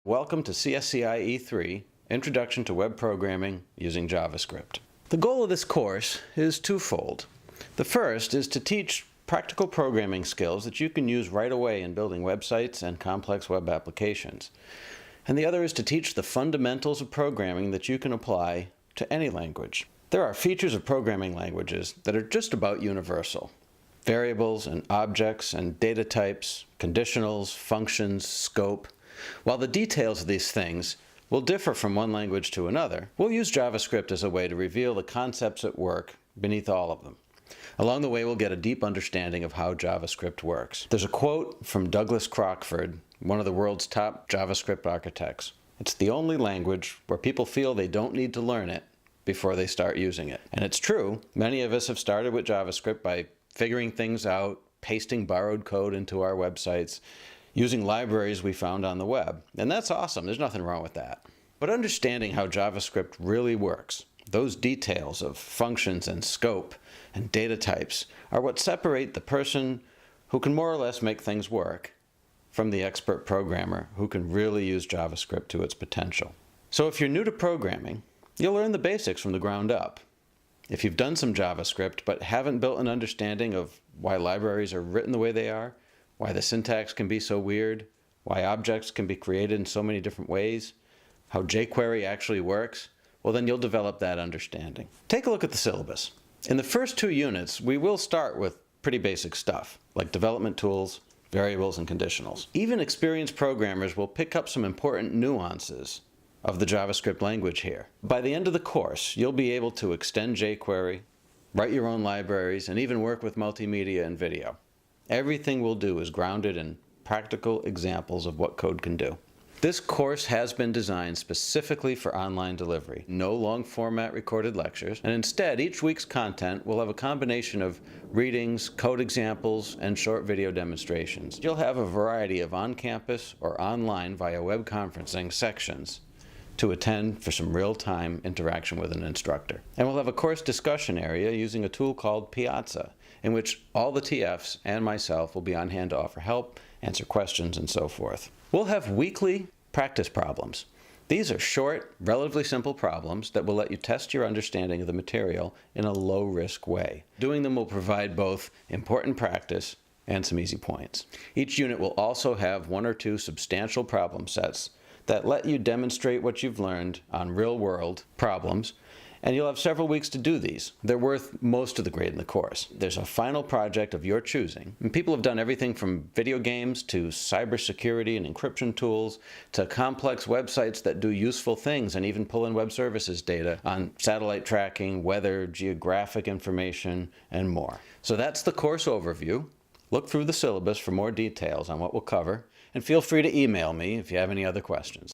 Welcome to CSCI E-3, Introduction to Web Programming Using JavaScript. The goal of this course is twofold. The first is to teach practical programming skills that you can use right away in building websites and complex web applications. And the other is to teach the fundamentals of programming that you can apply to any language. There are features of programming languages that are just about universal. Variables and objects and data types, conditionals, functions, scope. While the details of these things will differ from one language to another, we'll use JavaScript as a way to reveal the concepts at work beneath all of them. Along the way, we'll get a deep understanding of how JavaScript works. There's a quote from Douglas Crockford, one of the world's top JavaScript architects. It's the only language where people feel they don't need to learn it before they start using it. And it's true. Many of us have started with JavaScript by figuring things out, pasting borrowed code into our websites, using libraries we found on the web. And that's awesome. There's nothing wrong with that. But understanding how JavaScript really works, those details of functions and scope and data types, are what separate the person who can more or less make things work from the expert programmer who can really use JavaScript to its potential. So if you're new to programming, you'll learn the basics from the ground up. If you've done some JavaScript but haven't built an understanding of why libraries are written the way they are, why the syntax can be so weird, why objects can be created in so many different ways, how jQuery actually works, well then you'll develop that understanding. Take a look at the syllabus. In the first 2 units, we will start with pretty basic stuff, like development tools, variables, and conditionals. Even experienced programmers will pick up some important nuances of the JavaScript language here. By the end of the course, you'll be able to extend jQuery, write your own libraries, and even work with multimedia and video. Everything we'll do is grounded in practical examples of what code can do. This course has been designed specifically for online delivery. No long format recorded lectures, and instead each week's content will have a combination of readings, code examples, and short video demonstrations. You'll have a variety of on-campus or online via web conferencing sections to attend for some real-time interaction with an instructor. And we'll have a course discussion area using a tool called Piazza, in which all the TFs and myself will be on hand to offer help, answer questions, and so forth. We'll have weekly practice problems. These are short, relatively simple problems that will let you test your understanding of the material in a low-risk way. Doing them will provide both important practice and some easy points. Each unit will also have 1 or 2 substantial problem sets that let you demonstrate what you've learned on real-world problems, and you'll have several weeks to do these. They're worth most of the grade in the course. There's a final project of your choosing, and people have done everything from video games to cybersecurity and encryption tools to complex websites that do useful things and even pull in web services data on satellite tracking, weather, geographic information, and more. So that's the course overview. Look through the syllabus for more details on what we'll cover, and feel free to email me if you have any other questions.